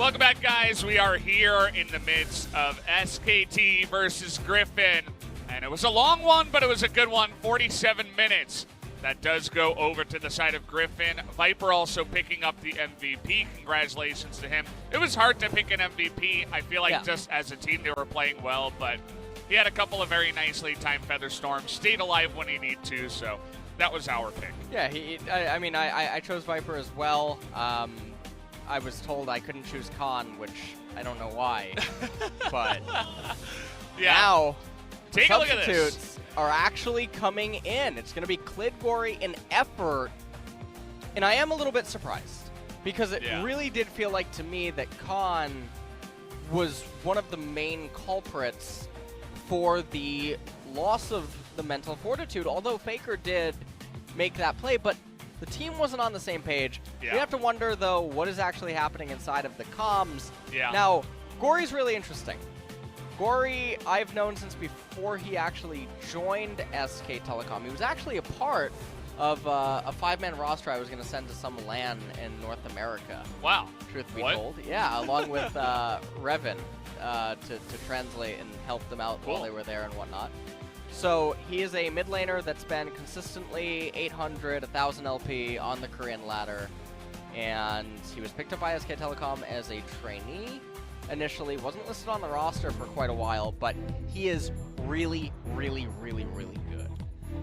Welcome back, guys. We are here in the midst of SKT versus Griffin. And it was a long one, but it was a good one. 47 minutes. That does go over to the side of Griffin. Viper also picking up the MVP. Congratulations to him. It was hard to pick an MVP. I feel like just as a team they were playing well, but he had a couple of very nicely timed Feather Storms. Stayed alive when he needed to, so that was our pick. Yeah, I chose Viper as well. I was told I couldn't choose Kahn, which I don't know why. But now take a look at this. Substitutes are actually coming in. It's going to be Clid, Gory, and Effort. And I am a little bit surprised because it really did feel like to me that Kahn was one of the main culprits for the loss of the mental fortitude, although FLICKR did make that play, but the team wasn't on the same page. We have to wonder, though, what is actually happening inside of the comms. Now, Gory's really interesting. Gory, I've known since before he actually joined SK Telecom. He was actually a part of a 5-man roster I was going to send to some LAN in North America. Wow. Truth be told. Yeah, along with Revin to translate and help them out while they were there and whatnot. So he is a mid laner that's been consistently 800, 1,000 LP on the Korean ladder. And he was picked up by SK Telecom as a trainee. Initially wasn't listed on the roster for quite a while, but he is really, really, really, really good.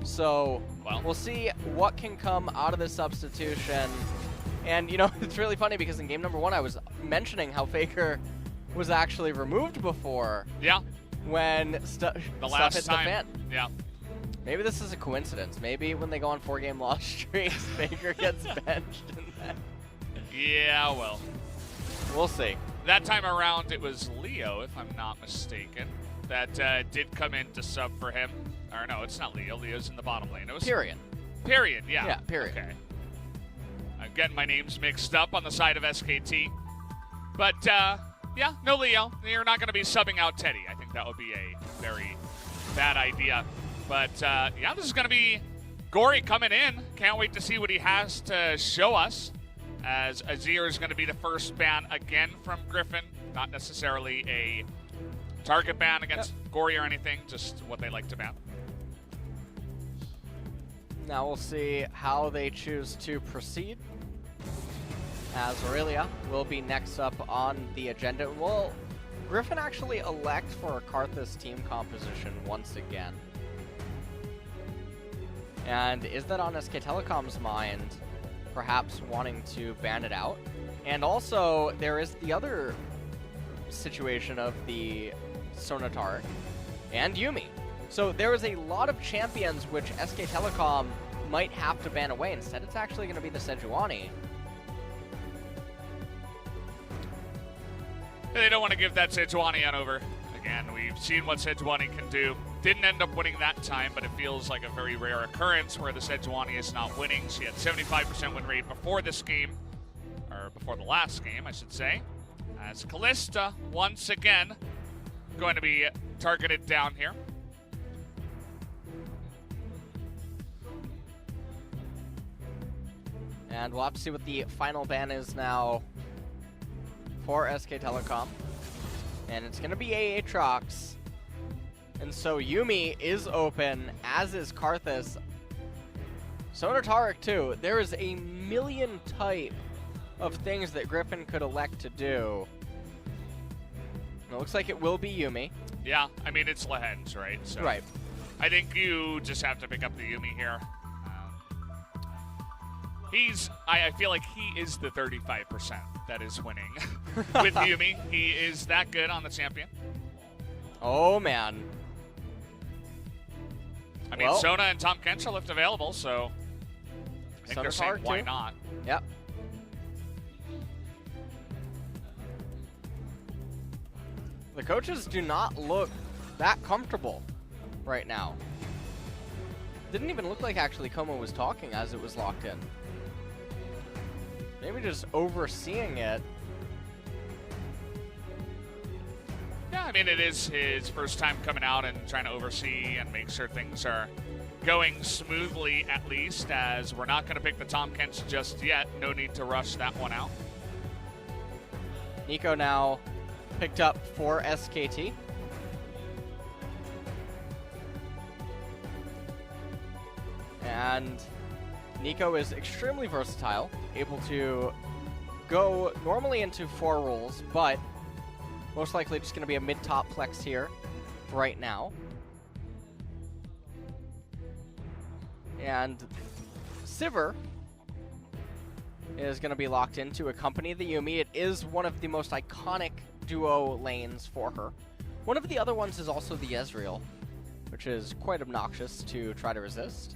So we'll see what can come out of this substitution. And, you know, it's really funny because in game number 1, I was mentioning how FLICKR was actually removed before. Yeah. When stuff hit the fan. Yeah. Maybe this is a coincidence. Maybe when they go on 4-game loss streaks, FLICKR gets benched. Yeah, well. We'll see. That time around, it was Leo, if I'm not mistaken, that did come in to sub for him. Or no, it's not Leo. Leo's in the bottom lane. It was Period. Period, yeah. Yeah, Period. Okay. I'm getting my names mixed up on the side of SKT. But, yeah, no Leo. You're not going to be subbing out Teddy. I think that would be a very bad idea. But, yeah, this is going to be Gory coming in. Can't wait to see what he has to show us, as Azir is going to be the first ban again from Griffin. Not necessarily a target ban against Gory or anything, just what they like to ban. Now we'll see how they choose to proceed, as Aurelia will be next up on the agenda. Will Griffin actually elect for a Karthus team composition once again? And is that on SK Telecom's mind, perhaps wanting to ban it out? And also, there is the other situation of the Sonatar and Yuumi. So there is a lot of champions which SK Telecom might have to ban away. Instead, it's actually going to be the Sejuani. They don't want to give that Sejuani on over. Again, we've seen what Sejuani can do. Didn't end up winning that time, but it feels like a very rare occurrence where the Sejuani is not winning. She had 75% win rate before this game, or before the last game, I should say. As Kalista, once again, going to be targeted down here. And we'll have to see what the final ban is now for SK Telecom. And it's going to be Aatrox. And so Yuumi is open, as is Karthus. Sonatar too. There is a million type of things that Griffin could elect to do. And it looks like it will be Yuumi. Yeah, I mean, it's Lehends, right? So right. I think you just have to pick up the Yuumi here. I feel like he is the 35% that is winning with Yuumi. He is that good on the champion. Oh, man. I mean, Sona and Tahm Kench are left available, so I think they're saying, why not? Yep. The coaches do not look that comfortable right now. Didn't even look like actually Como was talking as it was locked in. Maybe just overseeing it. Yeah, I mean, it is his first time coming out and trying to oversee and make sure things are going smoothly, at least, as we're not going to pick the Tahm Kench just yet. No need to rush that one out. Nico now picked up for SKT. And Nico is extremely versatile, able to go normally into 4 roles, but most likely just going to be a mid-top flex here right now. And Sivir is going to be locked in to accompany the Yuumi. It is one of the most iconic duo lanes for her. One of the other ones is also the Ezreal, which is quite obnoxious to try to resist.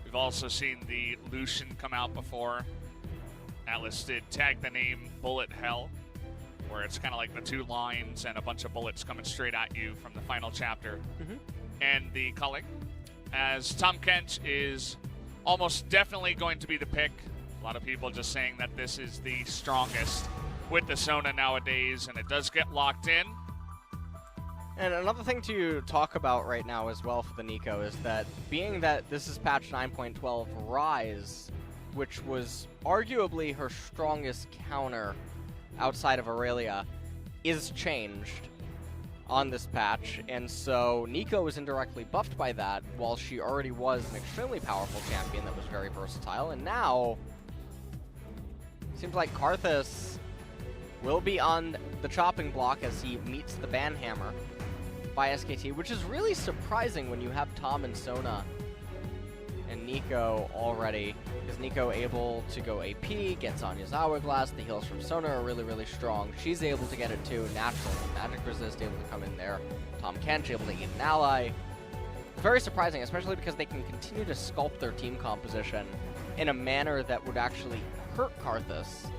We've also seen the Lucian come out before. Atlas did tag the name Bullet Hell, where it's kind of like the 2 lines and a bunch of bullets coming straight at you from the final chapter. And the culling, as Tahm Kench is almost definitely going to be the pick. A lot of people just saying that this is the strongest with the Sona nowadays, and it does get locked in. And another thing to talk about right now as well for the Nico is that being that this is patch 9.12, Rise, which was arguably her strongest counter outside of Aurelia, is changed on this patch, and so Nico is indirectly buffed by that, while she already was an extremely powerful champion that was very versatile, and now seems like Karthus will be on the chopping block as he meets the banhammer by SKT, which is really surprising when you have Tahm and Sona and Nico already. Is Nico able to go AP, gets Anya's Hourglass, the heals from Sona are really, really strong. She's able to get it too, natural. Magic Resist able to come in there. Tahm Kench able to eat an ally. Very surprising, especially because they can continue to sculpt their team composition in a manner that would actually hurt Karthus.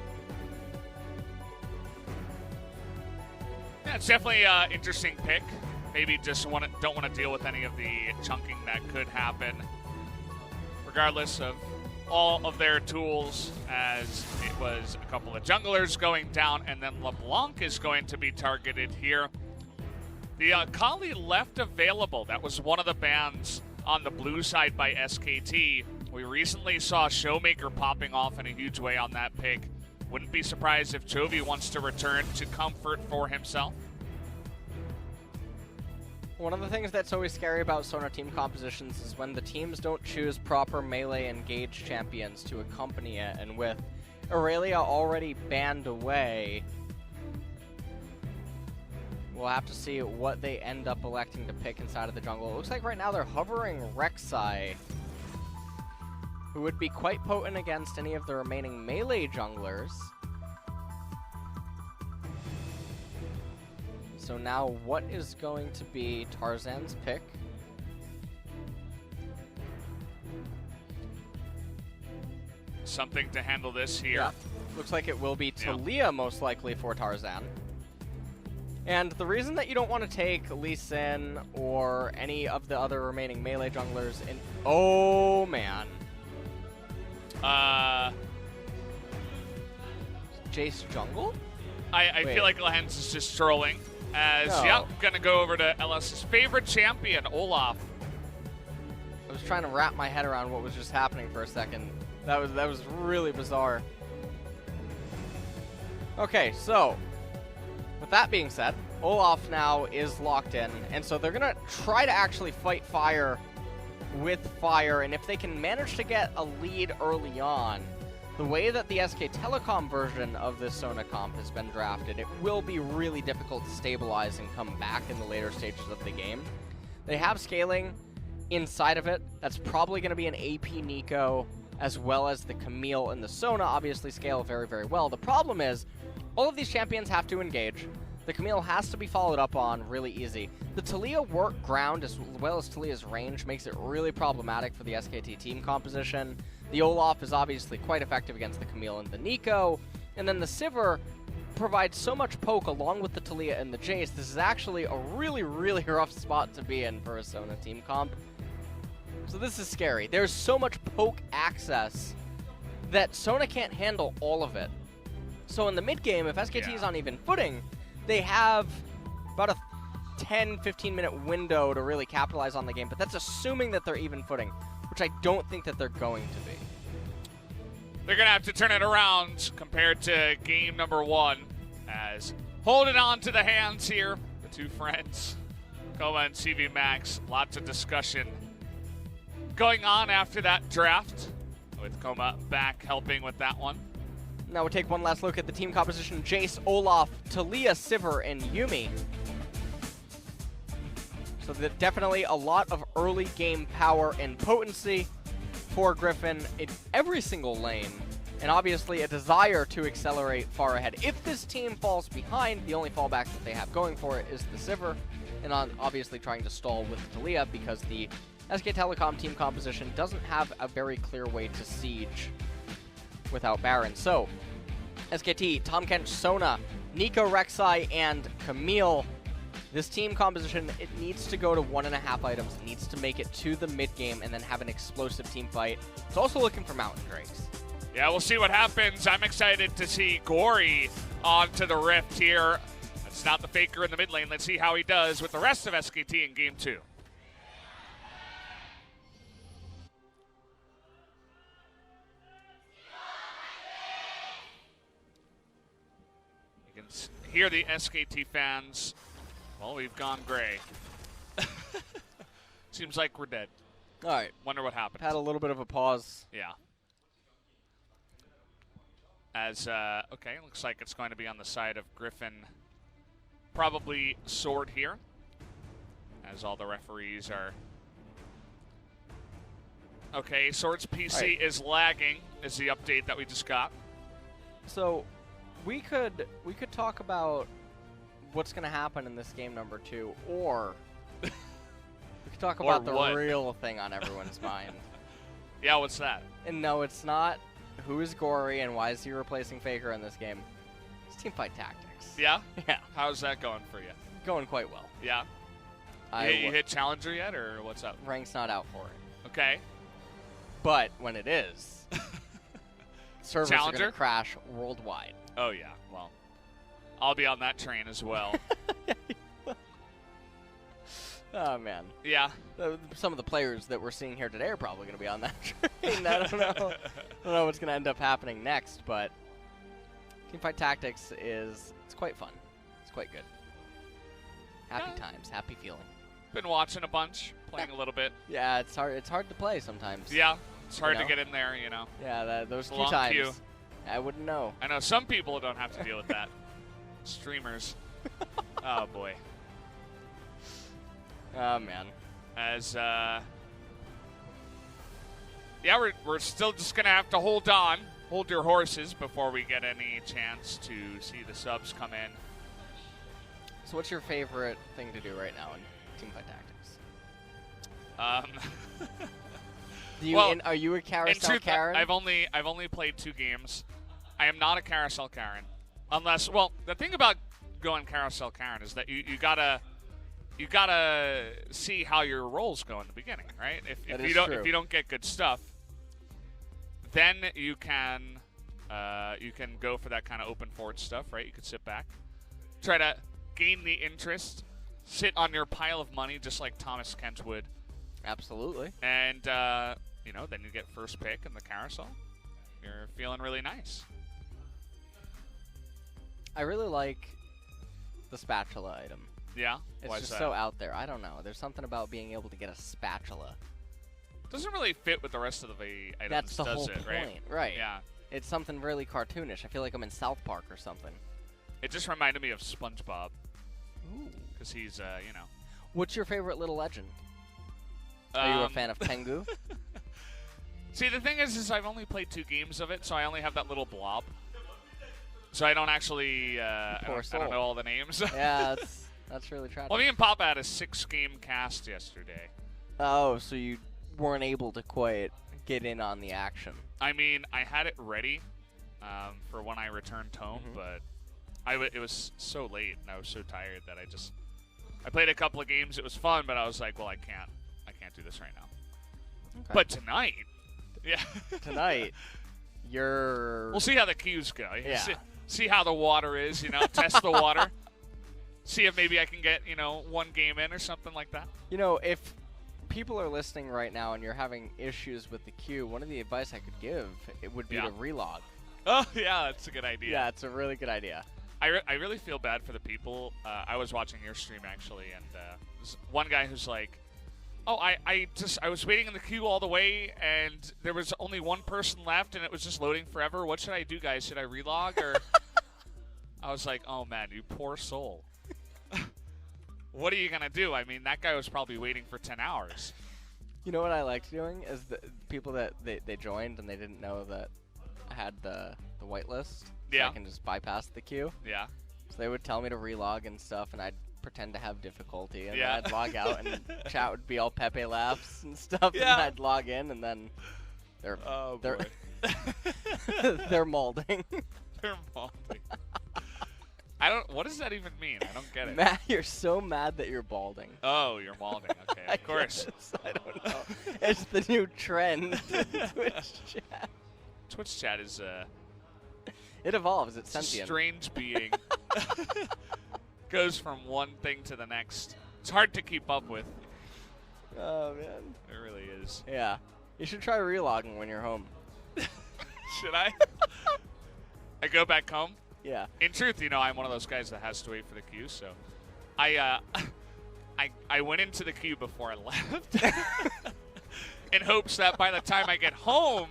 Yeah, it's definitely an interesting pick. Maybe just don't want to deal with any of the chunking that could happen, regardless of all of their tools, as it was a couple of junglers going down, and then LeBlanc is going to be targeted here. The Kali left available. That was one of the bans on the blue side by SKT. We recently saw Showmaker popping off in a huge way on that pick. Wouldn't be surprised if Chovy wants to return to comfort for himself. One of the things that's always scary about Sona team compositions is when the teams don't choose proper melee engaged champions to accompany it, and with Aurelia already banned away, we'll have to see what they end up electing to pick inside of the jungle. It looks like right now they're hovering Rek'Sai, who would be quite potent against any of the remaining melee junglers. So now what is going to be Tarzan's pick? Something to handle this here. Yeah. Looks like it will be Taliyah most likely for Tarzan. And the reason that you don't want to take Lee Sin or any of the other remaining melee junglers in... Oh, man. Jace jungle? I feel like Lehends is just trolling. As, gonna go over to LS's favorite champion, Olaf. I was trying to wrap my head around what was just happening for a second. That was really bizarre. Okay, so with that being said, Olaf now is locked in, and so they're gonna try to actually fight fire with fire, and if they can manage to get a lead early on, the way that the SK Telecom version of this Sona comp has been drafted, it will be really difficult to stabilize and come back in the later stages of the game. They have scaling inside of it. That's probably going to be an AP Nico, as well as the Camille and the Sona obviously scale very, very well. The problem is, all of these champions have to engage. The Camille has to be followed up on really easy. The Taliyah work ground, as well as Taliyah's range, makes it really problematic for the SKT team composition. The Olaf is obviously quite effective against the Camille and the Nico. And then the Sivir provides so much poke along with the Taliyah and the Jace. This is actually a really, really rough spot to be in for a Sona team comp. So this is scary. There's so much poke access that Sona can't handle all of it. So in the mid game, if SKT is on even footing, they have about a 10-15 minute window to really capitalize on the game, but that's assuming that they're even footing, which I don't think that they're going to be. they're going to have to turn it around compared to game number 1 as holding on to the hands here, the two friends, Coma and CV Max. Lots of discussion going on after that draft with Coma back helping with that one. Now we'll take one last look at the team composition. Jace, Olaf, Talia, Sivir, and Yuumi. So definitely a lot of early game power and potency for Griffin in every single lane, and obviously a desire to accelerate far ahead. If this team falls behind, the only fallback that they have going for it is the Sivir, and obviously trying to stall with Talia because the SK Telecom team composition doesn't have a very clear way to siege without Baron. So, SKT, Tahm Kench, Sona, Nico, Rek'Sai, and Camille. This team composition, it needs to go to 1.5 items. It needs to make it to the mid game and then have an explosive team fight. It's also looking for Mountain Drakes. Yeah, we'll see what happens. I'm excited to see Gory onto the Rift here. That's not the FLICKR in the mid lane. Let's see how he does with the rest of SKT in game 2. You can hear the SKT fans. Well, we've gone gray. Seems like we're dead. All right. Wonder what happened. Had a little bit of a pause. Yeah. As, okay, looks like it's going to be on the side of Griffin. Probably Sword here. As all the referees are... Okay, Sword's PC is lagging, is the update that we just got. So, we could talk about what's going to happen in this game number 2, or we could talk about the real thing on everyone's mind. Yeah, what's that? And no, it's not who is Gory and why is he replacing FLICKR in this game. It's teamfight tactics. Yeah? Yeah. How's that going for you? Going quite well. Yeah? You hit Challenger yet, or what's up? Rank's not out for it. Okay. But when it is, servers are going to crash worldwide. Oh, yeah. Well, I'll be on that train as well. Oh, man. Yeah. Some of the players that we're seeing here today are probably going to be on that train. I don't know. I don't know what's going to end up happening next, but teamfight tactics it's quite fun. It's quite good. Happy times, happy feeling. Been watching a bunch, playing a little bit. Yeah, it's hard to play sometimes. Yeah, it's hard to get in there, you know. Yeah, those few times. Queue. I wouldn't know. I know some people don't have to deal with that. Streamers. Oh, boy. Oh, man. As, yeah, we're still just going to have to hold on. Hold your horses before we get any chance to see the subs come in. So what's your favorite thing to do right now in teamfight tactics? Are you a carousel Karen? I've only played 2 games. I am not a carousel Karen. Unless, well, the thing about going carousel Karen is that you gotta see how your rolls go in the beginning, right? If you don't get good stuff, then you can go for that kind of open forward stuff, right? You could sit back, try to gain the interest, sit on your pile of money just like Thomas Kent would. Absolutely. And you know, then you get first pick in the carousel. You're feeling really nice. I really like the spatula item. Yeah? It's just so out there. I don't know. There's something about being able to get a spatula. Doesn't really fit with the rest of the items, That's the whole point, right? Yeah. It's something really cartoonish. I feel like I'm in South Park or something. It just reminded me of SpongeBob. Ooh. Because he's, you know. What's your favorite little legend? Are you a fan of Tengu? See, the thing is I've only played 2 games of it, so I only have that little blob. So I don't actually, I don't know all the names. Yeah, that's really tragic. Well, me and Papa had a 6-game cast yesterday. Oh, so you weren't able to quite get in on the action. I mean, I had it ready for when I returned home, but it was so late and I was so tired that I played a couple of games. It was fun, but I was like, well, I can't do this right now. Okay. But tonight, yeah. Tonight, we'll see how the queues go. Yeah. See how the water is, you know, test the water. See if maybe I can get, 1 game in or something like that. You know, if people are listening right now and you're having issues with the queue, one of the advice I could give it would be to relog. Oh, yeah, that's a good idea. Yeah, it's a really good idea. I really feel bad for the people. I was watching your stream, actually, and there's one guy who's like, oh, I was waiting in the queue all the way, and there was only one person left, and it was just loading forever. What should I do, guys? Should I relog? Or I was like, oh, man, you poor soul. What are you going to do? I mean, that guy was probably waiting for 10 hours. You know what I liked doing is the people that they joined and they didn't know that I had the whitelist. So I can just bypass the queue. Yeah. So they would tell me to relog and stuff, and I'd pretend to have difficulty, and then I'd log out, and chat would be all Pepe laughs and stuff, and I'd log in, and then they're they're molding. They're molding. What does that even mean? I don't get it. Matt, you're so mad that you're balding. Oh, you're balding. Okay, of course. I don't know. It's the new trend in Twitch chat. Twitch chat is it evolves. It's sentient. A strange being. Goes from one thing to the next. It's hard to keep up with. Oh, man. It really is. Yeah. You should try relogging when you're home. Should I? I go back home? Yeah. In truth, I'm one of those guys that has to wait for the queue, so I went into the queue before I left in hopes that by the time I get home,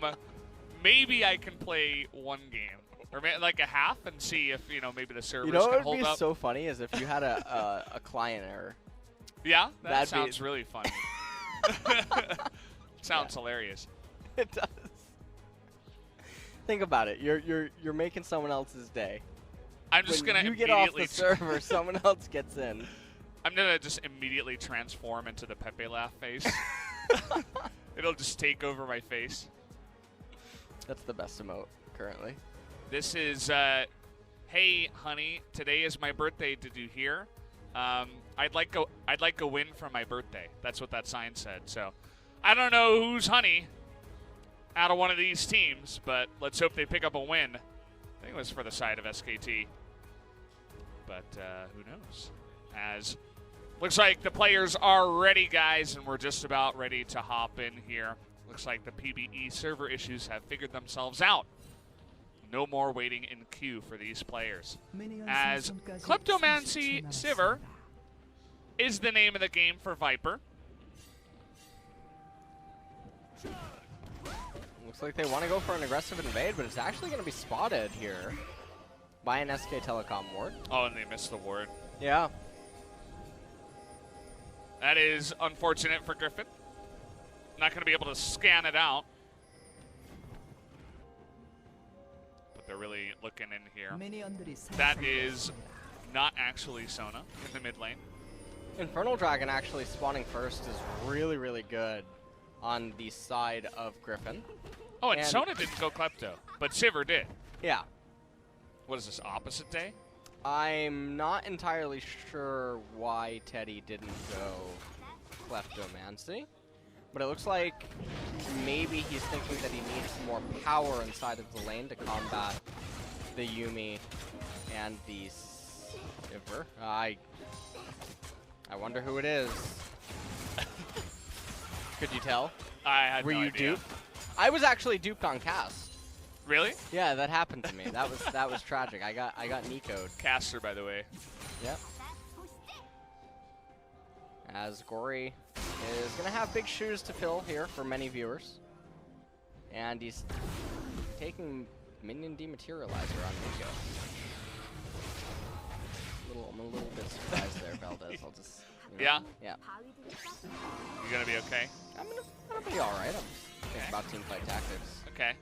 maybe I can play one game. Or like a half and see if, maybe the servers can hold up. What would be so funny is if you had a client error. Yeah? That sounds really funny. Sounds hilarious. It does. Think about it. You're making someone else's day. I'm just going to immediately... You get off the server, someone else gets in. I'm going to just immediately transform into the Pepe laugh face. It'll just take over my face. That's the best emote currently. This is, hey, honey, today is my birthday. Did you hear? I'd like a win for my birthday. That's what that sign said. So I don't know who's honey out of one of these teams, but let's hope they pick up a win. I think it was for the side of SKT. But who knows? As looks like the players are ready, guys, and we're just about ready to hop in here. Looks like the PBE server issues have figured themselves out. No more waiting in queue for these players. As Kleptomancy Sivir is the name of the game for Viper. Looks like they want to go for an aggressive invade, but it's actually going to be spotted here by an SK Telecom ward. Oh, and they missed the ward. Yeah. That is unfortunate for Griffin. Not going to be able to scan it out. They're really looking in here. That is not actually Sona in the mid lane. Infernal Dragon actually spawning first is really, really good on the side of Griffin. Oh, and Sona didn't go Klepto, but Sivir did. Yeah. What is this, opposite day? I'm not entirely sure why Teddy didn't go Kleptomancy. But it looks like maybe he's thinking that he needs more power inside of the lane to combat the Yuumi and the Sivir. I wonder who it is. Could you tell? I had Were no you idea. duped? I was actually duped on cast. Really? Yeah, that happened to me. That was tragic. I got Nico'd. Caster, by the way. Yep. As Gory is going to have big shoes to fill here for many viewers. And he's taking minion dematerializer on Nico. I'm a little bit surprised there, Valdez. I'll just... Yeah? Yeah. You gonna be okay? I'm gonna be alright. I'm thinking about teamfight tactics. Okay.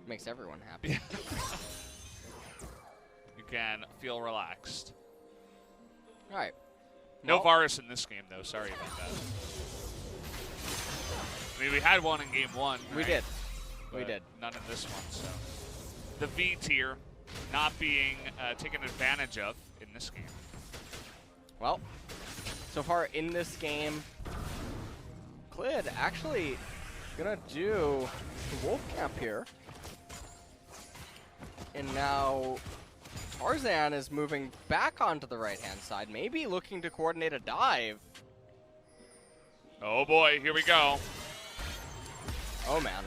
Makes everyone happy. You can feel relaxed. Alright. No Varus in this game, though. Sorry about that. I mean, we had one in game one. We right? did. But we did. None in this one, so. The V tier not being taken advantage of in this game. Well, so far in this game, Clid actually gonna do the Wolf Camp here. And now Tarzan is moving back onto the right-hand side, maybe looking to coordinate a dive. Oh boy, here we go. Oh man.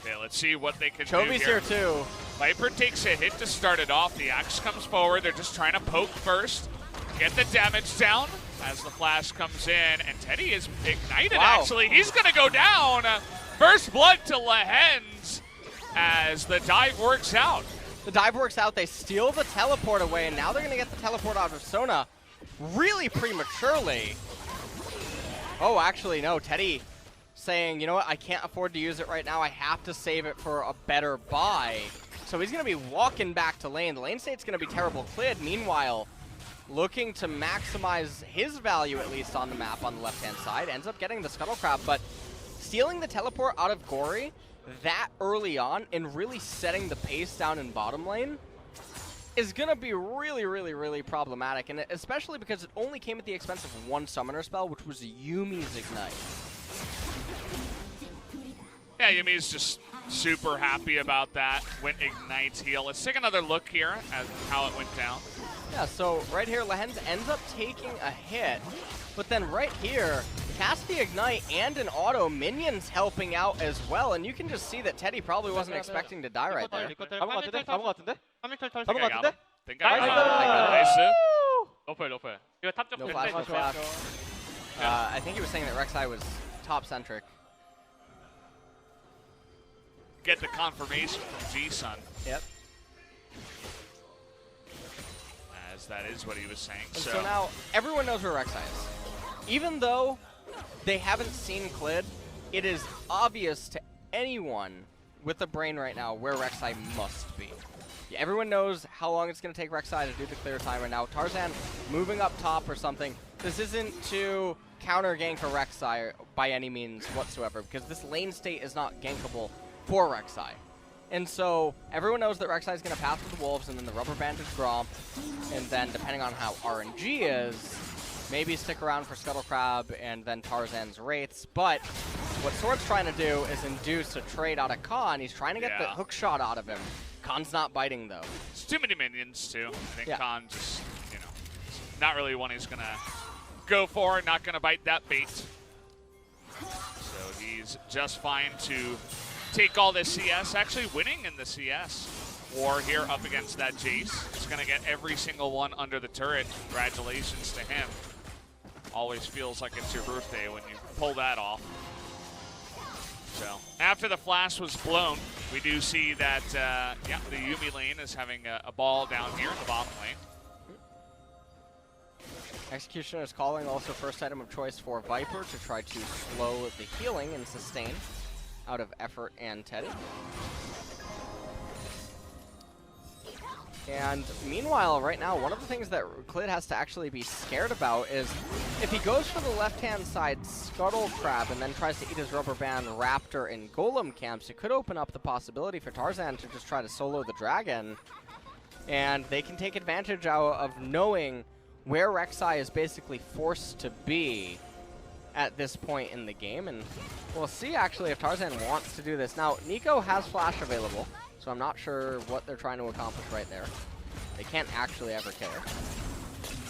Okay, let's see what they can do Chovy's here too. Viper takes a hit to start it off. The Axe comes forward. They're just trying to poke first. Get the damage down as the flash comes in. And Teddy is ignited, actually. He's going to go down. First blood to Lehends as the dive works out. The dive works out. They steal the teleport away, and now they're going to get the teleport out of Sona really prematurely. Oh, actually, no. Teddy saying, you know what, I can't afford to use it right now. I have to save it for a better buy. So he's going to be walking back to lane. The lane state's going to be terrible. Clid, meanwhile, looking to maximize his value, at least on the map on the left-hand side. Ends up getting the Scuttle Crab, but stealing the teleport out of Gory that early on and really setting the pace down in bottom lane is going to be really, really, really problematic. And especially because it only came at the expense of one summoner spell, which was Yumi's Ignite. Yeah, Yumi's just super happy about that. Went Ignite's heal. Let's take another look here at how it went down. Yeah, so right here, Lehends ends up taking a hit, but then right here, cast the Ignite and an auto, minions helping out as well, and you can just see that Teddy probably wasn't expecting to die right there. Think I got it. Nice. No flash. I think he was saying that Rek'Sai was top-centric. Get the confirmation from G-Sun. Yep. As that is what he was saying. So now, everyone knows where Rek'Sai is. Even though they haven't seen Clid, it is obvious to anyone with a brain right now where Rek'Sai must be. Yeah, everyone knows how long it's going to take Rek'Sai to do the clear time right now. Tarzan moving up top or something. This isn't to counter gank a Rek'Sai by any means whatsoever, because this lane state is not gankable for Rek'Sai. And so everyone knows that Rek'Sai is going to pass with the Wolves and then the Rubber Bandage Gromp, and then depending on how RNG is, maybe stick around for Scuttle Crab and then Tarzan's Wraiths. But what Sword's trying to do is induce a trade out of Kahn. He's trying to get the hook shot out of him. Kahn's not biting though. It's too many minions too. I think Kahn just, you know, not really one he's going to go for, not going to bite that bait. So he's just fine to take all this CS, actually winning in the CS war here up against that Jace. He's going to get every single one under the turret. Congratulations to him. Always feels like it's your birthday when you pull that off. So after the flash was blown, we do see that, the Yumi lane is having a ball down here in the bottom lane. Executioner's Calling, also first item of choice for Viper to try to slow the healing and sustain out of Effort and Teddy. And meanwhile, right now, one of the things that Clid has to actually be scared about is if he goes for the left-hand side Scuttle Crab and then tries to eat his Rubber Band Raptor in Golem camps, it could open up the possibility for Tarzan to just try to solo the Dragon. And they can take advantage of knowing where Rek'Sai is basically forced to be at this point in the game, and we'll see actually if Tarzan wants to do this. Now, Nico has flash available, so I'm not sure what they're trying to accomplish right there. They can't actually ever care.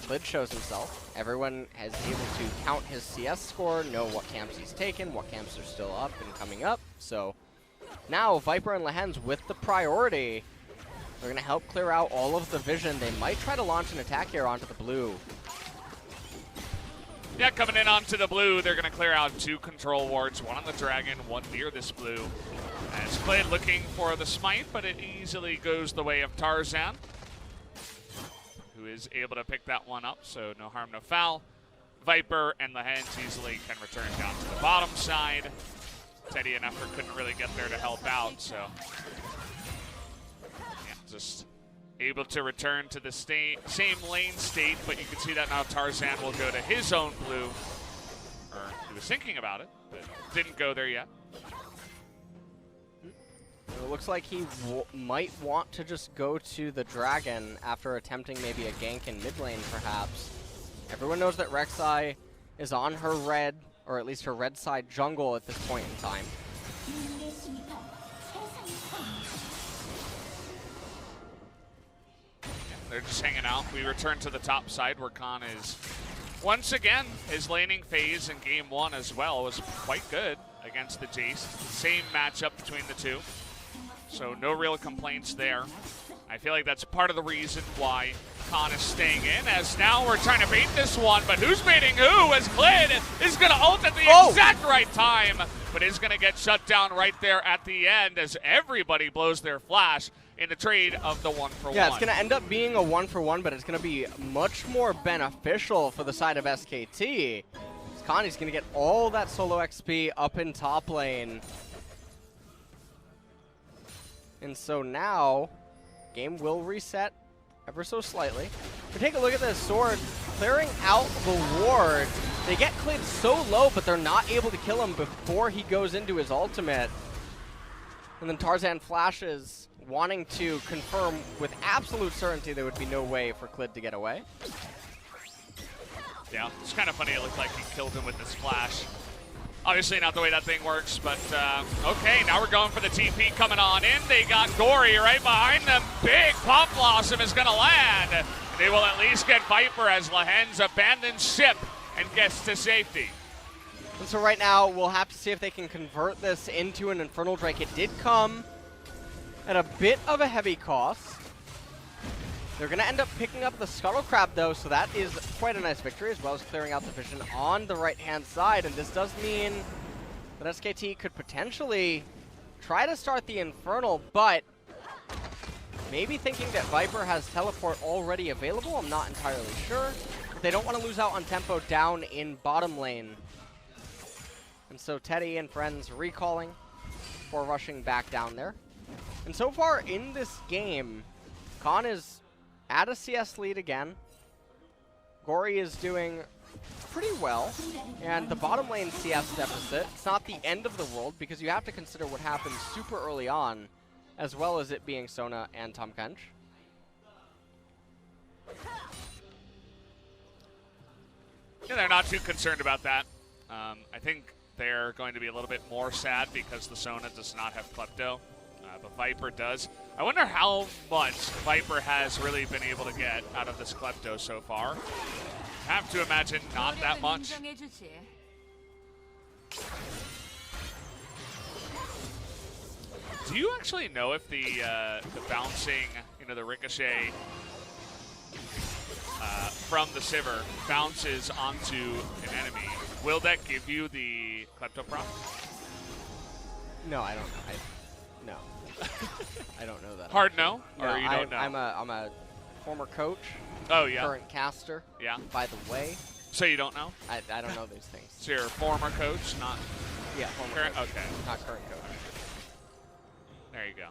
Clid shows himself. Everyone is able to count his CS score, know what camps he's taken, what camps are still up and coming up. So now Viper and Lehends with the priority. They're going to help clear out all of the vision. They might try to launch an attack here onto the blue. Yeah, coming in onto the blue, they're going to clear out 2 control wards, one on the Dragon, one near this blue. As Clid looking for the smite, but it easily goes the way of Tarzan, who is able to pick that one up, so no harm, no foul. Viper and Lehends easily can return down to the bottom side. Teddy and Effort couldn't really get there to help out, so yeah, just able to return to the same lane state, but you can see that now Tarzan will go to his own blue. Or he was thinking about it, but didn't go there yet. It looks like he might want to just go to the Dragon after attempting maybe a gank in mid lane, perhaps. Everyone knows that Rek'Sai is on her red, or at least her red side jungle at this point in time. They're just hanging out. We return to the top side where Kahn is once again, his laning phase in game 1 as well was quite good against the Jace. Same matchup between the two. So no real complaints there. I feel like that's part of the reason why Kahn is staying in, as now we're trying to bait this one, but who's baiting who? As Clid is going to ult at the exact right time, but is going to get shut down right there at the end as everybody blows their flash in the trade of the 1-for-1. Yeah, it's going to end up being a 1-for-1, but it's going to be much more beneficial for the side of SKT. Kahn is going to get all that solo XP up in top lane. And so now, game will reset ever so slightly. But take a look at this sword, clearing out the ward. They get Clid so low, but they're not able to kill him before he goes into his ultimate. And then Tarzan flashes, wanting to confirm with absolute certainty there would be no way for Clid to get away. Yeah, it's kind of funny. It looked like he killed him with this flash. Obviously not the way that thing works, but okay, now we're going for the TP coming on in. They got Gory right behind them. Big Pop Blossom is going to land. They will at least get Viper as Lehends abandons ship and gets to safety. And so right now, we'll have to see if they can convert this into an Infernal Drake. It did come at a bit of a heavy cost. They're going to end up picking up the Scuttle Crab, though, so that is quite a nice victory, as well as clearing out the vision on the right-hand side. And this does mean that SKT could potentially try to start the Infernal, but maybe thinking that Viper has Teleport already available. I'm not entirely sure. But they don't want to lose out on tempo down in bottom lane. And so Teddy and friends recalling for rushing back down there. And so far in this game, Kahn is at a CS lead again. Gory is doing pretty well. And the bottom lane CS deficit, it's not the end of the world because you have to consider what happened super early on, as well as it being Sona and Tom Kench. Yeah, they're not too concerned about that. I think they're going to be a little bit more sad because the Sona does not have Klepto, but Viper does. I wonder how much Viper has really been able to get out of this Klepto so far. I have to imagine not that much. Do you actually know if the bouncing, the ricochet from the Sivir bounces onto an enemy? Will that give you the Klepto prop? No, I don't know. No. I don't know that. Hard no? No, or you don't know? I'm a former coach. Oh, yeah. Current caster. Yeah. By the way. So you don't know? I don't know these things. So you're a former coach, not yeah, former current? coach. Okay. Not current coach. There you go.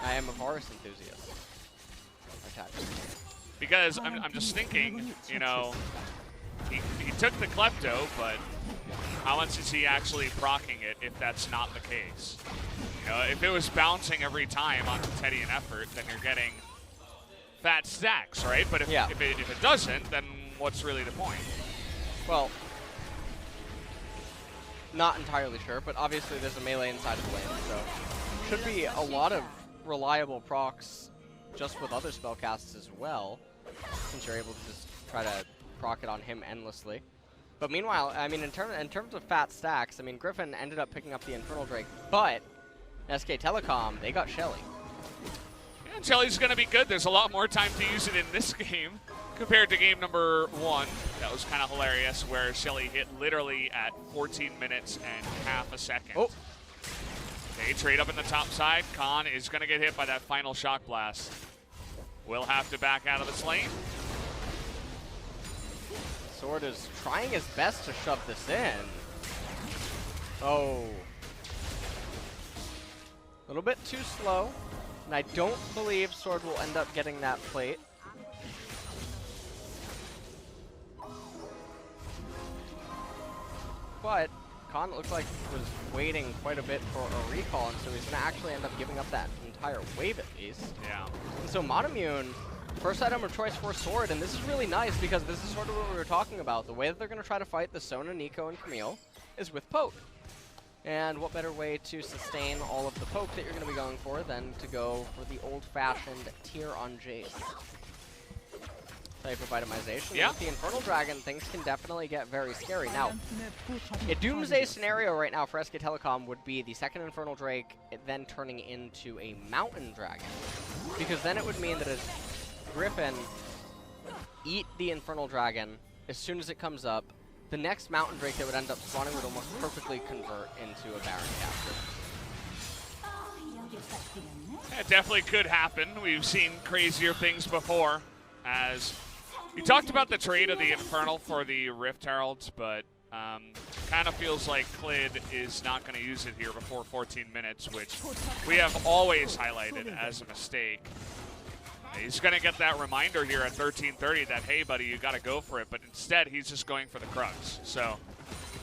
I am a Varus enthusiast. Because I'm just thinking, he took the Klepto, but how much is he actually proccing it if that's not the case? If it was bouncing every time onto Teddy and Effort, then you're getting fat stacks, right? But if it doesn't, then what's really the point? Well, not entirely sure, but obviously there's a melee inside of the lane, so should be a lot of reliable procs just with other spellcasts as well, since you're able to just try to proc it on him endlessly. But meanwhile, I mean, in terms of fat stacks, I mean, Griffin ended up picking up the Infernal Drake, but SK Telecom, they got Shelly. Yeah, and Shelly's going to be good. There's a lot more time to use it in this game compared to game number 1. That was kind of hilarious, where Shelly hit literally at 14 minutes and half a second. Oh. They trade up in the top side. Kahn is going to get hit by that final shock blast. Will have to back out of this lane. Sword is trying his best to shove this in. Oh. A little bit too slow. And I don't believe Sword will end up getting that plate. But Kahn, it looks like, was waiting quite a bit for a recall, and so he's going to actually end up giving up that entire wave at least. Yeah. And so Monomune, first item of choice for Sword, and this is really nice because this is sort of what we were talking about. The way that they're going to try to fight the Sona, Nico, and Camille is with poke. And what better way to sustain all of the poke that you're going to be going for than to go for the old-fashioned tier on Jace. type of itemization. Yeah. With the Infernal Dragon, things can definitely get very scary. Now, a Doomsday scenario right now for SK Telecom would be the second Infernal Drake, then turning into a Mountain Dragon. Because then it would mean that a Griffin eat the Infernal Dragon as soon as it comes up. The next Mountain Drake that would end up spawning would almost perfectly convert into a Baron capture. It definitely could happen. We've seen crazier things before. As we talked about the trade of the Infernal for the Rift Heralds, but kind of feels like Clid is not going to use it here before 14 minutes, which we have always highlighted as a mistake. He's going to get that reminder here at 13:30 that, hey, buddy, you got to go for it. But instead, he's just going for the Crux. So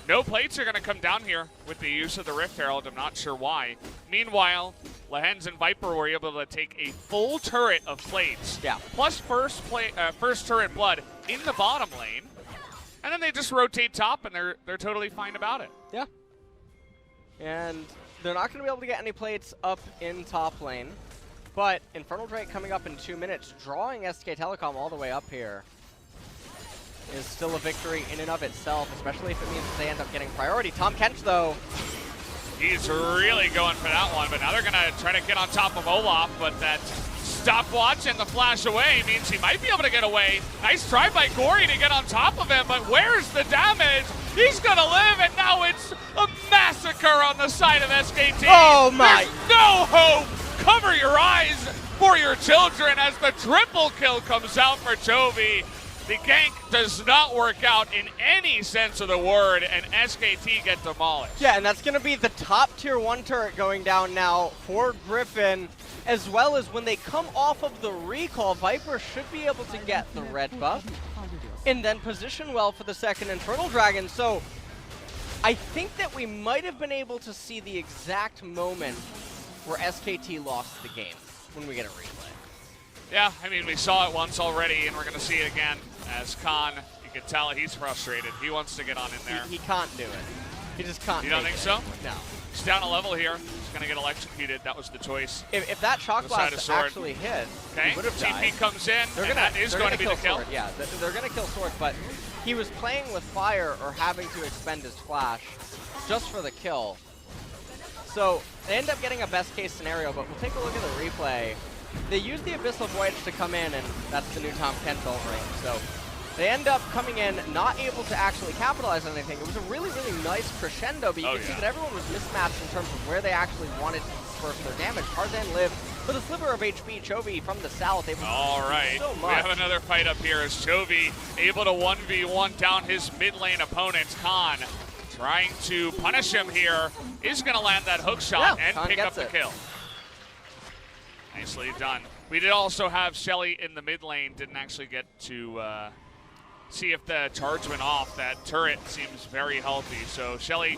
no plates are going to come down here with the use of the Rift Herald. I'm not sure why. Meanwhile, Lehends and Viper were able to take a full turret of plates. Yeah. Plus first turret blood in the bottom lane. And then they just rotate top, and they're totally fine about it. Yeah. And they're not going to be able to get any plates up in top lane. But Infernal Drake coming up in 2 minutes, drawing SK Telecom all the way up here, is still a victory in and of itself, especially if it means that they end up getting priority. Tom Kench, though. He's really going for that one, but now they're going to try to get on top of Olaf, but that stopwatch and the flash away means he might be able to get away. Nice try by Gory to get on top of him, but where's the damage? He's going to live, and now it's a massacre on the side of SKT. Oh, my. There's no hope. Cover your eyes for your children as the triple kill comes out for Chovy. The gank does not work out in any sense of the word, and SKT get demolished. Yeah, and that's going to be the top tier 1 turret going down now for Griffin, as well as when they come off of the recall, Viper should be able to get the red buff and then position well for the second Infernal Dragon. So I think that we might have been able to see the exact moment where SKT lost the game when we get a replay. Yeah, I mean, we saw it once already, and we're going to see it again. As Kahn, you can tell he's frustrated. He wants to get on in there. He can't do it. He just can't. You don't think so? No. He's down a level here. He's going to get electrocuted. That was the choice. If that shock blast actually hit, okay, he would have died. TP comes in, that is going to be the kill. Sword. Yeah, they're going to kill Sword, but he was playing with fire or having to expend his flash just for the kill. So they end up getting a best case scenario, but we'll take a look at the replay. They use the Abyssal Voyage to come in, and that's the new Tom Kent ring. So they end up coming in, not able to actually capitalize on anything. It was a really, really nice crescendo, but you can see that everyone was mismatched in terms of where they actually wanted to disperse their damage. Tarzan lived with a sliver of HP. Chovy from the south able to do so much. We have another fight up here as Chovy able to 1v1 down his mid lane opponent. Kahn trying to punish him here, is going to land that hook shot and pick up the kill. Nicely done. We did also have Shelly in the mid lane, didn't actually get to see if the charge went off. That turret seems very healthy, so Shelly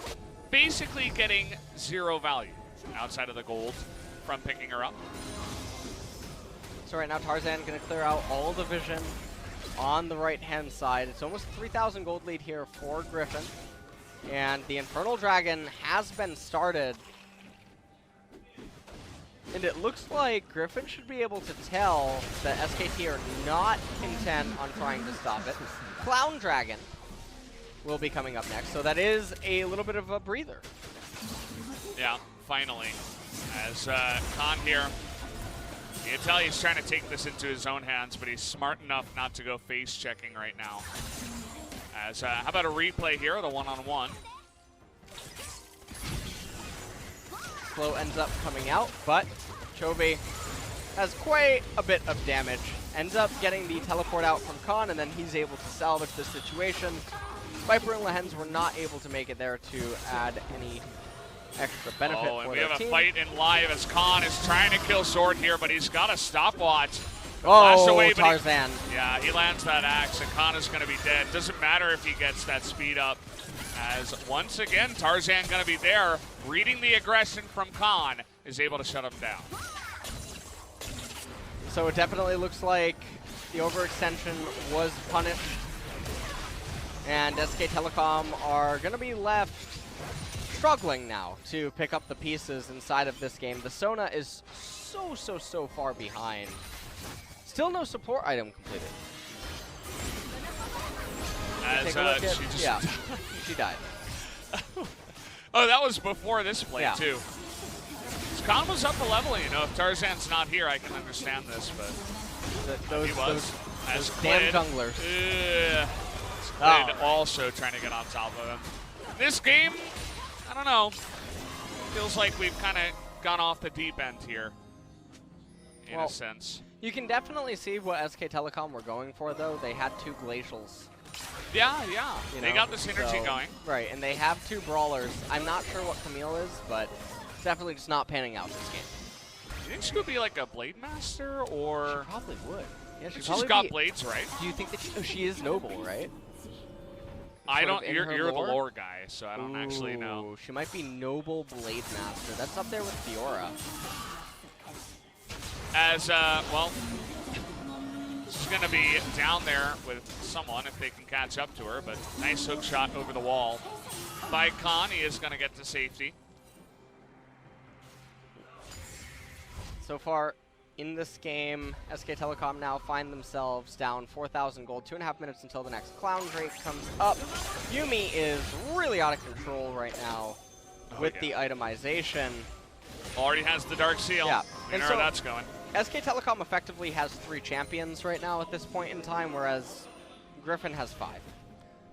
basically getting 0 value outside of the gold from picking her up. So right now Tarzan going to clear out all the vision on the right-hand side. It's almost a 3,000 gold lead here for Griffin. And the Infernal Dragon has been started. And it looks like Griffin should be able to tell that SKT are not intent on trying to stop it. Clown Dragon will be coming up next, so that is a little bit of a breather. Yeah, finally. As Kahn here, you can tell he's trying to take this into his own hands, but he's smart enough not to go face checking right now. As how about a replay here, the one-on-one? Slow ends up coming out, but Chovy has quite a bit of damage. Ends up getting the teleport out from Kahn, and then he's able to salvage the situation. Viper and Lehends were not able to make it there to add any extra benefit and for we their have team. a fight in live as Kahn is trying to kill Sword here, but he's got a stopwatch. Oh, away, Tarzan. He lands that axe, and Kahn is going to be dead. Doesn't matter if he gets that speed up, as once again, Tarzan going to be there, reading the aggression from Kahn, is able to shut him down. So it definitely looks like the overextension was punished, and SK Telecom are going to be left struggling now to pick up the pieces inside of this game. The Sona is so far behind. Still no support item completed. take a look at? She just Yeah, she died. Oh, that was before this play, Yeah. too. Kahn was up a level, you know. If Tarzan's not here, I can understand this, but he was. Those damn junglers. Squid also trying to get on top of him. This game, I don't know. Feels like we've kind of gone off the deep end here, in a sense. You can definitely see what SK Telecom were going for, though. They had 2 glacials. Yeah. You They know, got the synergy going. Right, and they have 2 brawlers. I'm not sure what Camille is, but it's definitely just not panning out this game. Do you think she could be like a Blade Master, or? She probably would. Yeah, She's got blades, right? Do you think that she is noble, right? I don't. You're the lore guy, so I don't actually know. She might be noble Blade Master. That's up there with Fiora. As well, she's gonna be down there with someone if they can catch up to her. But nice hook shot over the wall by Kahn. He is gonna get to safety. So far in this game, SK Telecom now find themselves down 4,000 gold, 2.5 minutes until the next Clown Drake comes up. Yuumi is really out of control right now with the itemization. Already has the Dark Seal. Yeah. You know where that's going. SK Telecom effectively has 3 champions right now at this point in time, whereas Griffin has 5.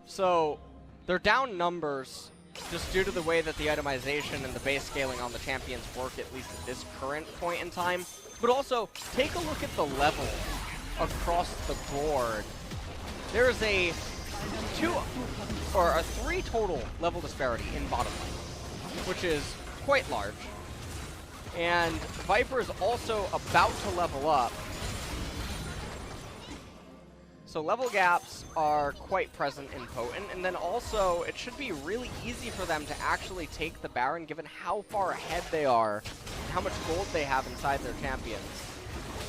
So they're down numbers just due to the way that the itemization and the base scaling on the champions work, at least at this current point in time. But also, take a look at the level across the board. There is a 3 total level disparity in bottom lane, which is quite large. And Viper is also about to level up. So level gaps are quite present in Potent, and then also it should be really easy for them to actually take the Baron given how far ahead they are and how much gold they have inside their champions.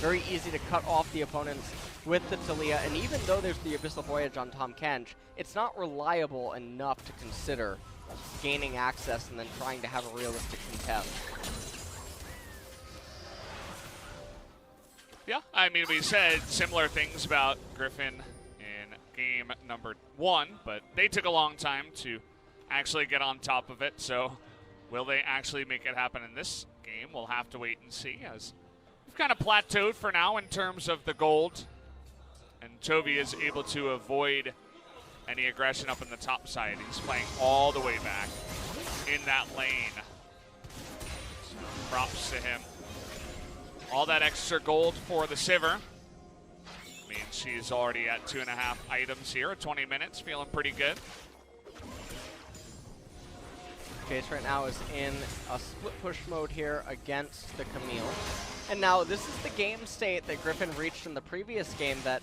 Very easy to cut off the opponents with the Talia, and even though there's the Abyssal Voyage on Tahm Kench, it's not reliable enough to consider gaining access and then trying to have a realistic contest. Yeah, I mean, we said similar things about Griffin in game number 1, but they took a long time to actually get on top of it. So will they actually make it happen in this game? We'll have to wait and see, as we've kind of plateaued for now in terms of the gold. And Chovy is able to avoid any aggression up in the top side. He's playing all the way back in that lane. So props to him. All that extra gold for the Sivir means she's already at 2.5 items here at 20 minutes, feeling pretty good. Chase right now is in a split push mode here against the Camille. And now this is the game state that Griffin reached in the previous game that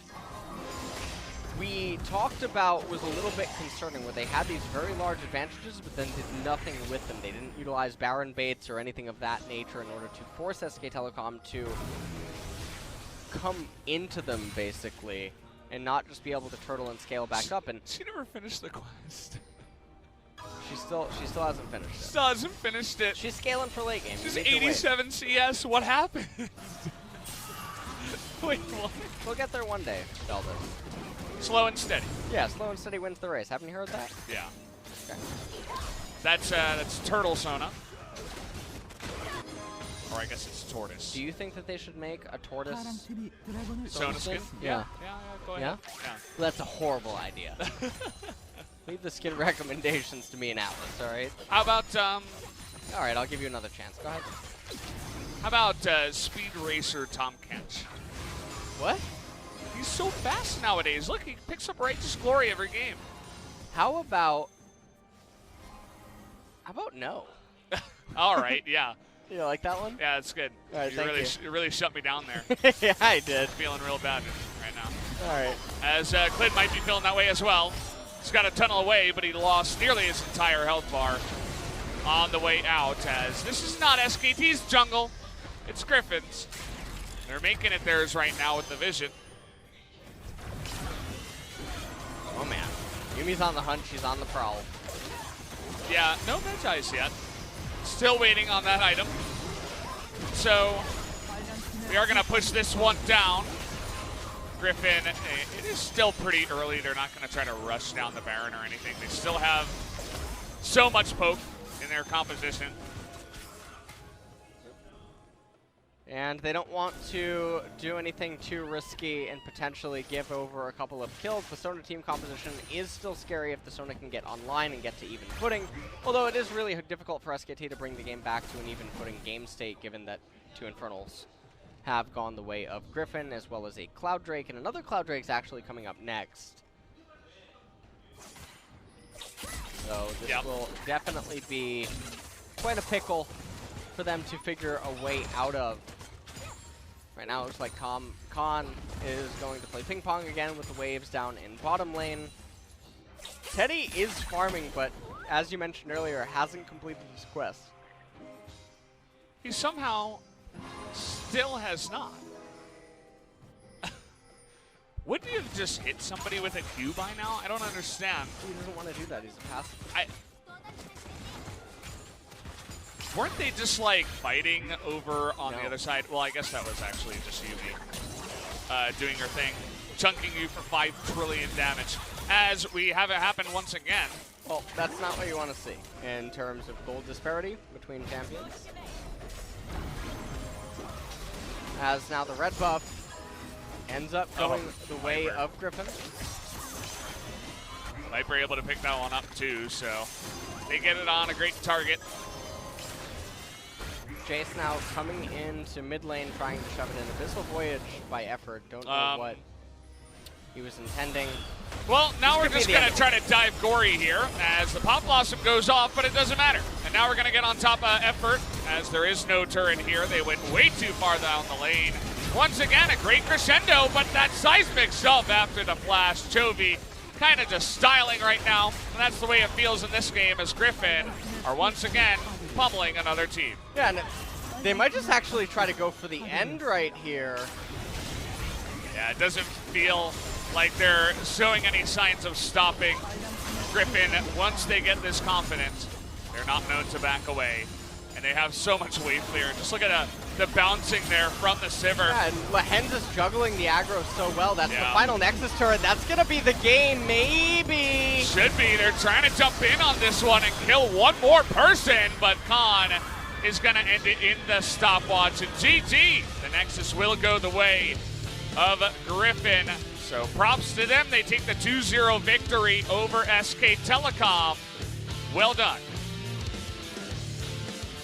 we talked about was a little bit concerning, where they had these very large advantages but then did nothing with them. They didn't utilize Baron baits or anything of that nature in order to force SK Telecom to come into them, basically, and not just be able to turtle and scale back up. And she never finished the quest. She still hasn't finished it. Still hasn't finished it. She's scaling for late game. She's 87 CS. What happened? Wait, what? We'll get there one day, Zelda. Slow and steady. Yeah, slow and steady wins the race. Haven't you heard that? Yeah. Okay. That's Turtle Sona. Or I guess it's Tortoise. Do you think that they should make a tortoise Sona skin? Yeah. Go ahead. Yeah? Well, that's a horrible idea. Leave the skin recommendations to me and Atlas, alright? How about, Alright, I'll give you another chance. Go ahead. How about Speed Racer Tahm Kench? What? He's so fast nowadays. Look, he picks up Righteous Glory every game. How about no? All right, yeah. You like that one? Yeah, it's good. All right, You really shut me down there. Yeah, I did. Feeling real bad right now. All right. As Clid might be feeling that way as well. He's got a tunnel away, but he lost nearly his entire health bar on the way out, as this is not SKT's jungle. It's Griffin's. They're making it theirs right now with the vision. Oh, man. Yumi's on the hunt. She's on the prowl. Yeah, no Magi's yet. Still waiting on that item. So we are going to push this one down. Griffin, it is still pretty early. They're not going to try to rush down the Baron or anything. They still have so much poke in their composition. And they don't want to do anything too risky and potentially give over a couple of kills. The Sona team composition is still scary if the Sona can get online and get to even footing. Although it is really difficult for SKT to bring the game back to an even footing game state, given that two Infernals have gone the way of Griffin, as well as a Cloud Drake. And another Cloud Drake's actually coming up next. So this will definitely be quite a pickle for them to figure a way out of. Right now it looks like Kahn is going to play ping pong again with the waves down in bottom lane. Teddy is farming, but as you mentioned earlier, hasn't completed his quest. He somehow still has not. Wouldn't he have just hit somebody with a Q by now? I don't understand. He doesn't want to do that. He's a passive. Weren't they just like fighting over on the other side? Well, I guess that was actually just Chovy doing her thing, chunking you for 5 trillion damage. As we have it happen once again. Well, that's not what you want to see in terms of gold disparity between champions. As now the red buff ends up going the way of Griffin. Viper able to pick that one up too, so they get it on a great target. Jace now coming into mid lane, trying to shove it in. Abyssal Voyage by effort. Don't know what he was intending. Well, now we're just going to try to dive gory here as the Pop Blossom goes off, but it doesn't matter. And now we're going to get on top of effort as there is no turret here. They went way too far down the lane. Once again, a great crescendo, but that seismic shove after the flash. Chovy kind of just styling right now. And that's the way it feels in this game as Griffin are once again pummeling another team. Yeah, and they might just actually try to go for the end right here. Yeah, it doesn't feel like they're showing any signs of stopping Griffin. Once they get this confidence, they're not known to back away. And they have so much wave clear. Just look at the bouncing there from the Sivir. Yeah, and Lehends is juggling the aggro so well. That's the final Nexus turret. That's going to be the game, maybe. Should be. They're trying to jump in on this one and kill one more person, but Kahn is going to end it in the stopwatch. And GG, the Nexus will go the way of Griffin. So props to them. They take the 2-0 victory over SK Telecom. Well done.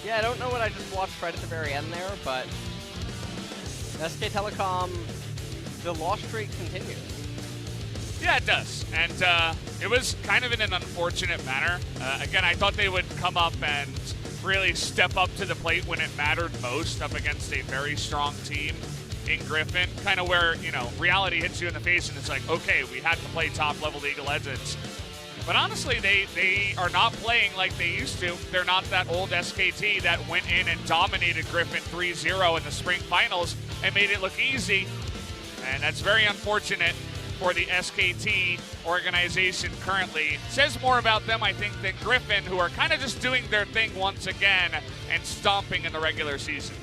Yeah, I don't know what I just watched right at the very end there, but SK Telecom, the loss streak continues. Yeah, it does. And it was kind of in an unfortunate manner. Again, I thought they would come up and really step up to the plate when it mattered most up against a very strong team in Griffin. Kind of where, you know, reality hits you in the face and it's like, okay, we had to play top-level League of Legends. But honestly, they are not playing like they used to. They're not that old SKT that went in and dominated Griffin 3-0 in the spring finals and made it look easy. And that's very unfortunate for the SKT organization currently. Says more about them, I think, than Griffin, who are kind of just doing their thing once again and stomping in the regular season.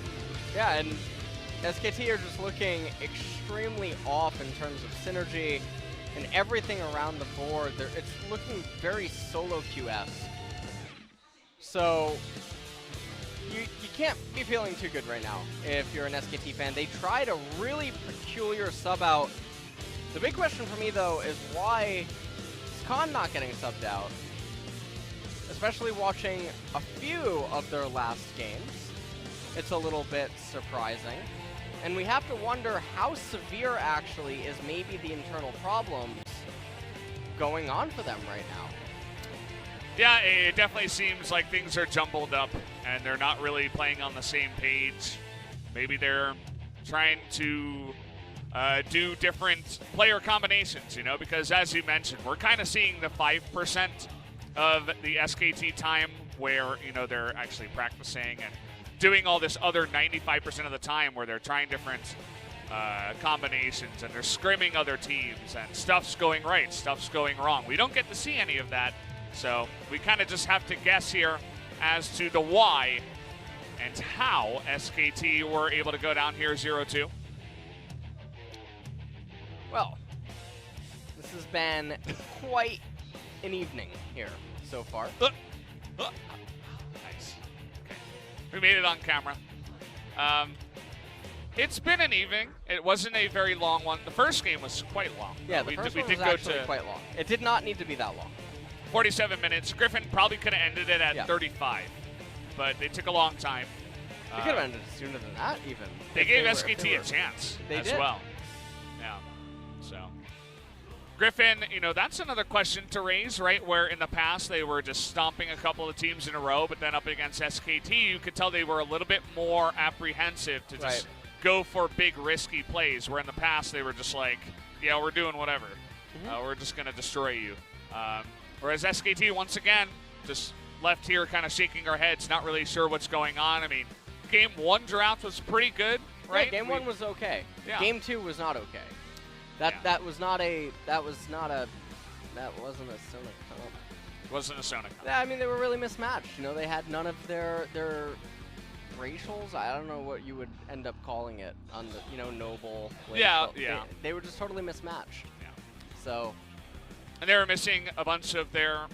Yeah, and SKT are just looking extremely off in terms of synergy and everything around the board. It's looking very solo QS. So you can't be feeling too good right now if you're an SKT fan. They tried a really peculiar sub out. The big question for me though is why is Kahn not getting subbed out? Especially watching a few of their last games. It's a little bit surprising. And we have to wonder how severe actually is maybe the internal problems going on for them right now. Yeah, it definitely seems like things are jumbled up and they're not really playing on the same page. Maybe they're trying to do different player combinations, you know, because as you mentioned, we're kind of seeing the 5% of the SKT time where, you know, they're actually practicing and doing all this other 95% of the time where they're trying different combinations and they're scrimming other teams and stuff's going right, stuff's going wrong. We don't get to see any of that, so we kind of just have to guess here as to the why and how SKT were able to go down here 0-2. Well, this has been quite an evening here so far. Nice. Okay. We made it on camera. It's been an evening. It wasn't a very long one. The first game was quite long. Yeah, the first one was actually quite long. It did not need to be that long. 47 minutes. Griffin probably could have ended it at 35, but they took a long time. They could have ended it sooner than that, even. They gave SKT a chance as well. Yeah. So, Griffin, you know, that's another question to raise, right? Where in the past they were just stomping a couple of teams in a row, but then up against SKT, you could tell they were a little bit more apprehensive to just go for big, risky plays, where in the past they were just like, yeah, we're doing whatever. We're just going to destroy you. Whereas SKT, once again, just left here kind of shaking our heads, not really sure what's going on. I mean, Game 1 draft was pretty good, right? Yeah, Game 1 was okay. Yeah. Game 2 was not okay. That wasn't a Sona comp. Wasn't a Sona comp. Yeah, I mean, they were really mismatched. You know, they had none of their racials. I don't know what you would end up calling it on the, you know, noble. Yeah. They were just totally mismatched. Yeah. So. And they were missing a bunch of their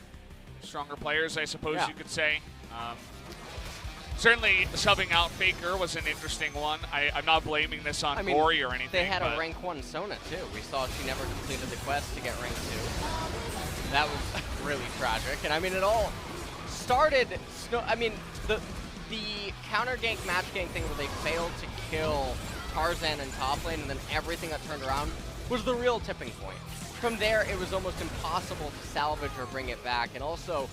stronger players, I suppose you could say. Certainly, subbing out FLICKR was an interesting one. I'm not blaming this on Gory or anything. They had a rank 1 Sona, too. We saw she never completed the quest to get rank 2. That was really tragic. And, I mean, it all started... the counter gank, match gank thing where they failed to kill Tarzan in top lane, and then everything that turned around was the real tipping point. From there, it was almost impossible to salvage or bring it back. And also,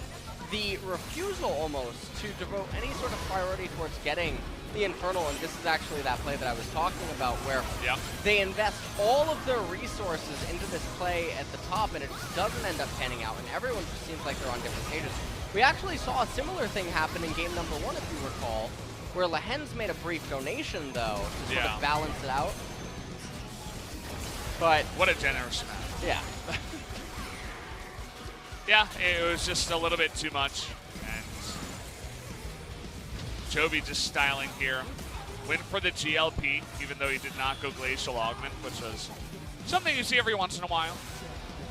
the refusal almost to devote any sort of priority towards getting the Infernal, and this is actually that play that I was talking about, where they invest all of their resources into this play at the top, and it just doesn't end up panning out, and everyone just seems like they're on different pages. We actually saw a similar thing happen in game number 1, if you recall, where Lehends made a brief donation, though, to sort of balance it out. But what a generous amount. Yeah. Yeah, it was just a little bit too much. And Chovy just styling here. Went for the GLP, even though he did not go Glacial Augment, which was something you see every once in a while,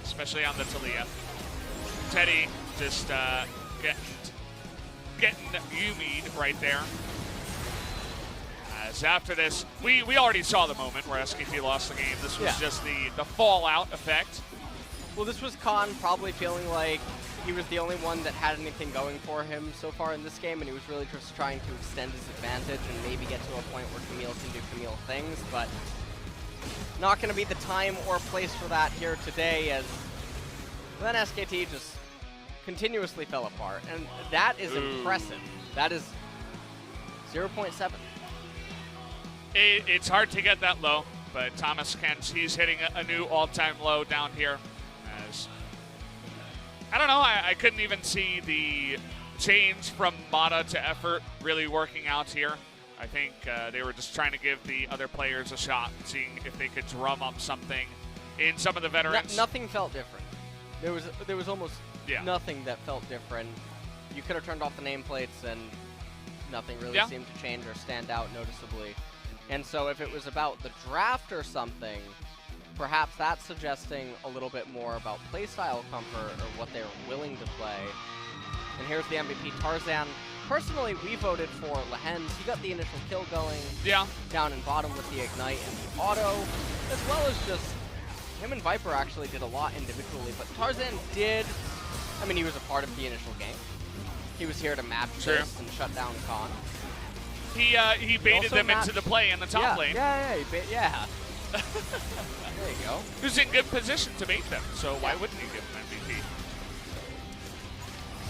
especially on the Talia. Teddy just getting Yumi'd right there. As after this, we already saw the moment where SKT lost the game. This was just the fallout effect. Well, this was Kahn probably feeling like he was the only one that had anything going for him so far in this game, and he was really just trying to extend his advantage and maybe get to a point where Camille can do Camille things, but not going to be the time or place for that here today, as then SKT just continuously fell apart, and that is impressive. That is 0.7. It's hard to get that low, but Thomas Kent, he's hitting a new all-time low down here. As I don't know, I couldn't even see the change from Mata to effort really working out here. I think they were just trying to give the other players a shot, seeing if they could drum up something in some of the veterans. Nothing felt different. There was almost nothing that felt different. You could have turned off the nameplates and nothing really seemed to change or stand out noticeably. And so if it was about the draft or something, perhaps that's suggesting a little bit more about playstyle comfort or what they're willing to play. And here's the MVP, Tarzan. Personally, we voted for Lehends. He got the initial kill going down in bottom with the Ignite and the auto, as well as just him and Viper actually did a lot individually, but Tarzan did, I mean, he was a part of the initial game. He was here to match this and shut down Kahn. He baited them into the play in the top lane. There you go. He was in good position to bait them, so why wouldn't he give him MVP?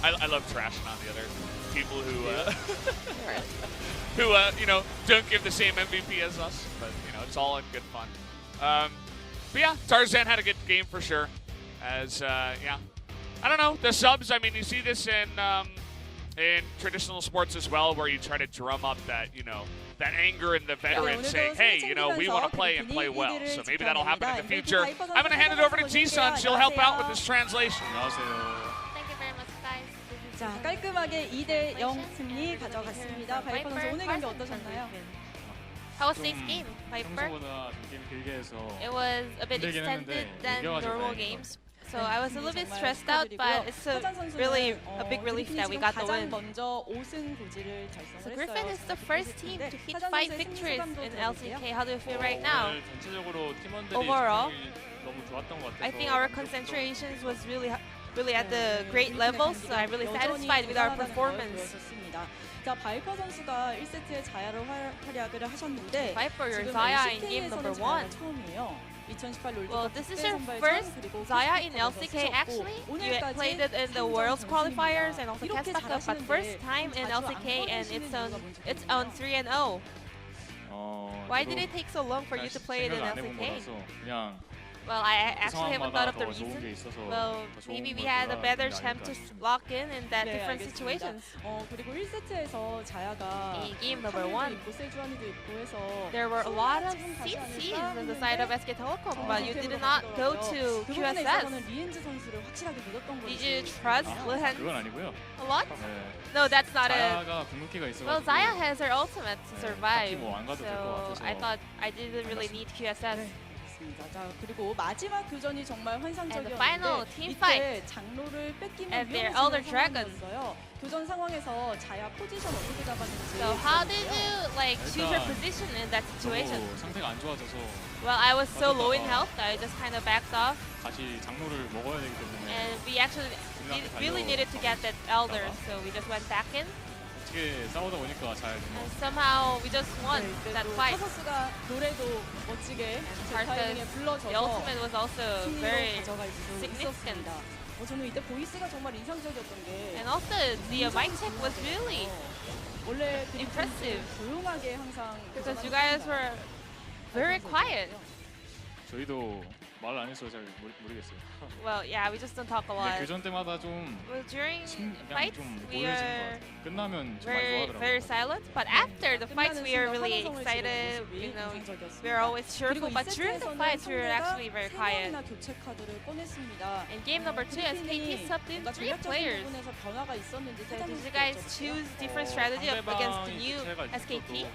I love trashing on the other people who, you know, don't give the same MVP as us, but, you know, it's all in good fun. But yeah, Tarzan had a good game for sure. As, I don't know, the subs, I mean, you see this in traditional sports as well, where you try to drum up that, you know, that anger in the veterans saying, hey, you know, we want to play and play well. So maybe that'll happen in the future. I'm going to hand it over to Ji-sun. She'll help out with this translation. Thank you very much, guys. 자, 깔끔하게 2대0 승리 가져갔습니다. 바이퍼 선수 오늘 경기 어떠셨나요? How was today's game, Viper? 평소보다 좀 게임 길게 해서 It was a bit 힘들긴 extended 했는데 than 이겨가지고 normal 다행인 것 games. So I was a little bit stressed out, but it's really a big relief that we got the win. 먼저 5승 고지를 달성을 So 했어요. Griffin is the first team to hit 타잔 5 선수의 victories 승리 in 소감도 LCK. 들어볼게요. How do you feel right now? 오늘 전체적으로 팀원들이 Overall, 집중이 너무 좋았던 것 같아서 I think our concentrations was really at the great level, so I'm really satisfied with our performance. 자, 바이퍼 선수가 1세트에 자야로 활약을 하셨는데 Viper, you're 지금 Zaya in game LCK에서는 number 자야가 1. 처음이에요. 2018 롤드컵 Well, this is 국대 your 선발 first 전, 그리고 Zaya in 포스트컵에서 LCK 쓰셨고, actually? You 오늘까지 played it in the 3전 World's 전승입니다. qualifiers and also 이렇게 Catch Backup, but 잘하시는데 first time in 자주 안 LCK and 꺼내시는 it's 이유가 on 뭔지 3-0. Why 저도 did it take so long for you to play it in 생각을 안 해본 LCK? 거라서 그냥 Well, I 그 actually haven't thought of the 상황마다 더 좋은 게 reason. 있어서 Well, 더 좋은 maybe we 걸 had a 골라야 better 되는 게 chance 아닐까 to 싶습니다. lock in that 네, different 알겠습니다. situations. 그리고 1세트에서 자야가 In game number 1, 있고 세주안이도 있고 해서 there were a lot of CCs on the side of SK Telecom, but you did not go to 그 부분에 QSS. 있어서는 리엔즈 선수를 확실하게 믿었던 거죠. Did you trust Lehends 그건 아니고요. a lot? 네. No, that's not it. 자야가 궁극기가 있어가지고 Well, Zaya has her ultimate to 네, survive, 딱히 뭐안 가도 될것 so 같아서 I thought I didn't really need QSS. 자, 그리고 마지막 교전이 정말 And the 환상적이었는데 final team 이때 fight 장로를 뺏기면 at their 위험해지는 Elder Dragon. 상황이었어요. 교전 상황에서 자야 포지션 어떻게 잡았는지 So how did 들어볼게요. you like choose your position in that situation? 너무 상태가 안 좋아져서 Well, I was so low in health that I just kind of backed off, 다시 장로를 먹어야 되기 때문에 and we actually really needed to get that elder, so we just went back in, 어떻게 싸우다 보니까 잘 and somehow we just won 네, that 그래도 fight. 타서스가 노래도 멋지게 제 Tarzan, 타이밍에 The 불러줘서 ultimate was also 승리로 very 가져갈 수 significant, 있었습니다. 저는 이때 보이스가 정말 인상적이었던 게 and also the mic check was really 원래 impressive 조용하게 항상 because you guys were very quiet. 저희도 말 안 해서 잘 모르겠어요. Well, yeah, we just don't talk a 근데 lot. 교전 때마다 좀 Well, during 그냥 fights, 좀 we 모여지는 것 are 같아요. 끝나면 정말 very 좋아하더라고요. silent, but after the fights, we are really excited. You know, we are always cheerful, but during the fights, we are actually very quiet. 교체 카드를 꺼냈습니다. In game number 2, SKT subbed in 3 players. 변화가 있었는지 So did you guys choose different strategy up against the new SKT?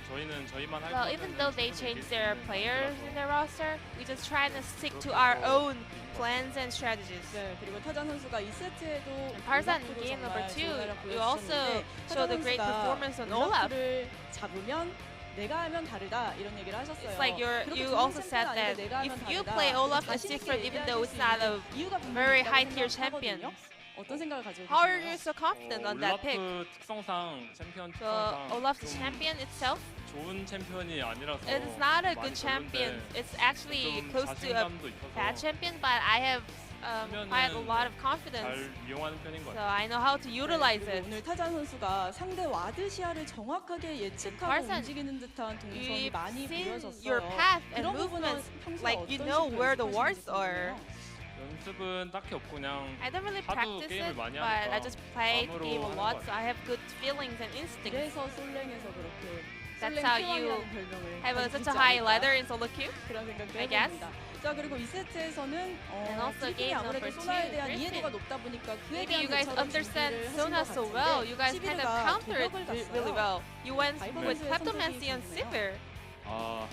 저희는 저희만 할 Well, even though they changed their players in their roster, we just try to stick to our own plans and strategies. 네, 그리고 타잔 선수가 2세트에도 And Tarzan in game number 2, you also showed a great performance on Olaf. 를 잡으면 내가 하면 다르다 이런 얘기를 하셨어요. It's like you also said that if you play Olaf, it's different even though it's not a very high-tier champion. 어떤 생각을 가지고 How are 계시나요? you so confident on that pick? 올라프 특성상 챔피언 So 특성상 Olaf's 좀 champion itself, 좋은 챔피언이 아니라서 it is not a 많이 good champion. 별론데 It's actually 좀 close to a 자신감도 있어서 bad champion, but I have quite a lot of confidence. 잘 이용하는 편인 것 So 같아요. I know how to utilize 그리고 it. 오늘 타잔 선수가 상대 와드 시야를 정확하게 예측하고 Tarzan, 움직이는 듯한 동선이 You've 많이 seen 보여졌어요. your path and 그런 부분은 movements, 평소에 like you know 어떤 where the 식으로 wards 연습하시는지 are. 궁금해요. 연습은 딱히 없고 그냥 I don't really 하도 practice 게임을 it, 많이 but I 하니까 just play the 마음으로 game a 하는 lot, 것 so I have good feelings and instincts. 그래서 솔랭에서 그렇게 That's 솔랭 how T1이라는 you 별명을 Have 가지고 such 있지 a high 않을까? ladder in solo queue. 그런 생각도 I guess. 해봅니다. 자, 그리고 2세트에서는 And also 팀이 game 아무래도 number 소나에 two, 대한 Griffin. 이해도가 높다 보니까 그에 Maybe 대한 you guys 대처로 understand 준비를 하신 Sona 것 so 같은데 well. You guys kind of 시비르가 counter it 도벽을 really 갔어요. well. You went 바이퍼 with 선수의 Kleptomancy on 선택이 Sivir. 아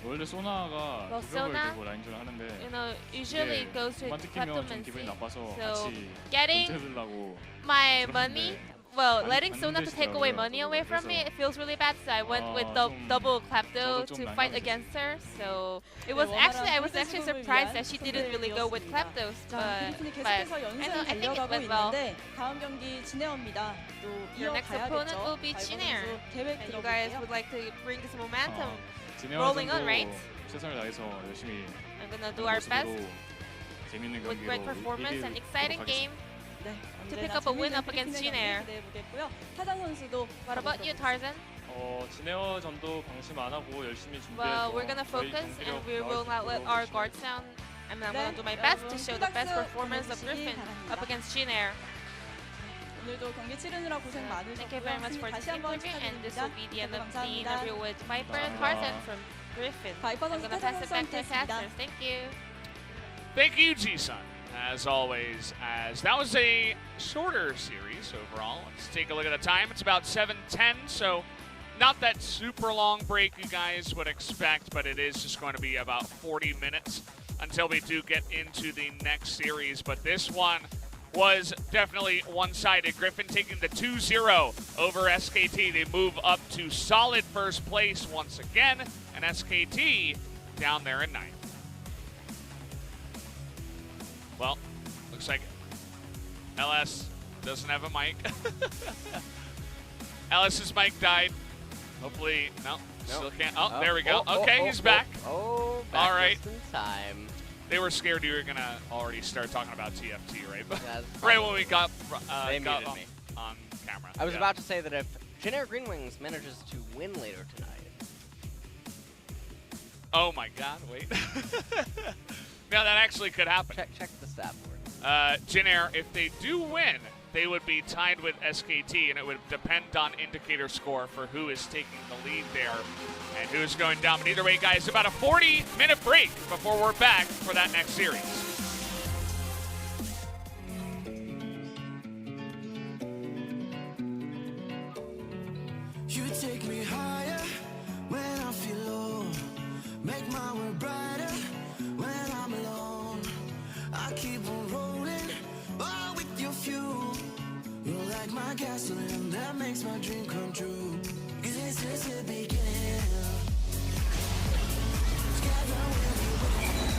원래 소나가 Well, 두벽을 Sona, 들고 라인전을 하는데 You know, usually 이게 goes with 그만 찍히면 좀 기분이 Kleptomancy. 나빠서 So, 같이 Getting 던져주려고 my 그런데 money, well, 안- letting 안 Sona to take away 되시더라고요. money away from me, 그래서 it feels really bad. So I went with the 좀 double Klepto 저도 좀 to fight 난감했어요. against her. So it 네, was actually, I 원활한 was actually 홀드 surprised 시범을 that she didn't really go with 위한 Kleptos. 자, 그리핀이 But 계속해서 I 연승을 think it 달려가고 went well. 있는데 다음 경기 진에어입니다. 또 Your next opponent 이어가야겠죠. will be 바이퍼 Chinair. 선수 계획 And you guys 들어볼게요. would like to bring this momentum. 진행하는 rolling on, right? 최선을 다해서 열심히 I'm gonna do our best 모습으로 재밌는 with great 경기로 performance and 이기도록 exciting 하겠습니다. game. 네, to 언제나 pick up a win 재밌는 up against 그리핀의 Chinair. 경기 기대해보겠고요. 타잔 선수도 What about you, Tarzan? 진에어 전도 방심 안 하고 열심히 준비해서 Well, we're gonna 저희 focus 경기력 and we 나올 will 수 not let 있도록 our 열심히 guards down. I'm 네, gonna do my best to 여러분, show the best 푸닥스 performance of 보내주시기 Griffin 바랍니다. up against Chinair. 오늘도 경기 치르느라 고생 많으셨고요. Thank you very much for 다시 this 한번 interview, and this 축하드립니다. will be the end of the 감사합니다. interview with Viper and Tarzan from Griffin. 바이퍼 I'm 선수 gonna pass it back to the 타잔 casters. Thank you. Thank you, G-Sun, as always, as that was a shorter series overall. Let's take a look at the time. It's about 7:10, so not that super long break you guys would expect, but it is just going to be about 40 minutes until we do get into the next series. But this one was definitely one-sided. Griffin taking the 2-0 over SKT. They move up to solid first place once again, and SKT down there in 9th. Well, looks like LS doesn't have a mic. LS's mic died. Hopefully, no, still can't. Oh, there we go. Okay, he's back. Back all right. just in time. They were scared you were going to already start talking about TFT, right? Yeah, right when we got they muted me on camera. I was about to say that if Generic Green Wings manages to win later tonight. Oh my God, wait. No, that actually could happen. Check the stat board. Jin-Air, if they do win, they would be tied with SKT, and it would depend on indicator score for who is taking the lead there and who is going down. But either way, guys, about a 40-minute break before we're back for that next series. You take me higher when I feel low, make my world brighter when I'm alone. I keep on rolling, oh, with your fuel. You're like my gasoline that makes my dream come true. 'Cause this is the beginning. Together we'll be winning.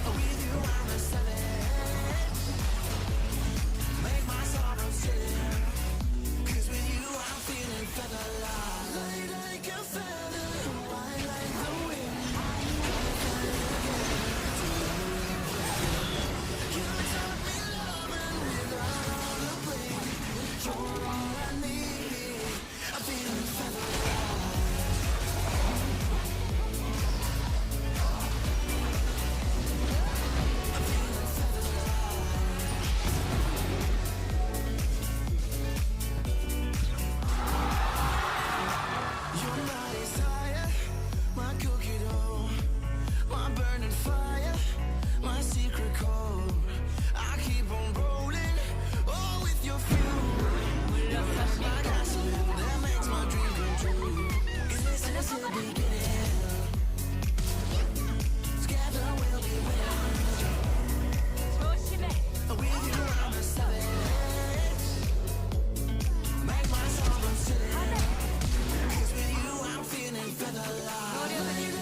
With you I'm a savage. Make my sorrow silly. 'Cause with you I'm feeling feather light. Light like a feather, white like the wind. You taught me loving without all the blame. You're all I need. I'm feeling feather light. I'm feeling feather light. You're my desire, my cookie dough, my burning fire, my secret code. I keep on rolling, oh, with your fuel. You're like my gasoline that makes my dream come true. 'Cause this is the beginning. Together we'll be winning. With you I'm a savage. Make my soul run silly. 'Cause with you I'm feeling feather light.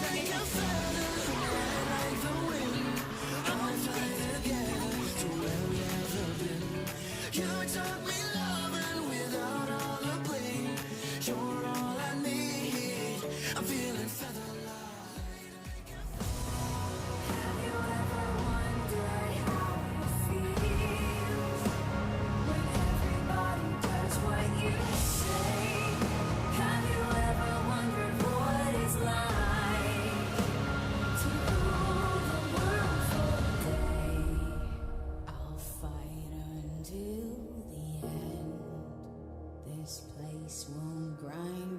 Like a feather, light like the wind. I'll fly together to where we ever been. You taught me loving without all the bling. You're all I need. I'm feeling feather light. Have you ever wondered how it feels when everybody does what you say? Have you ever wondered what it's like to rule the world for a day? I'll fight until the end. This place won't grind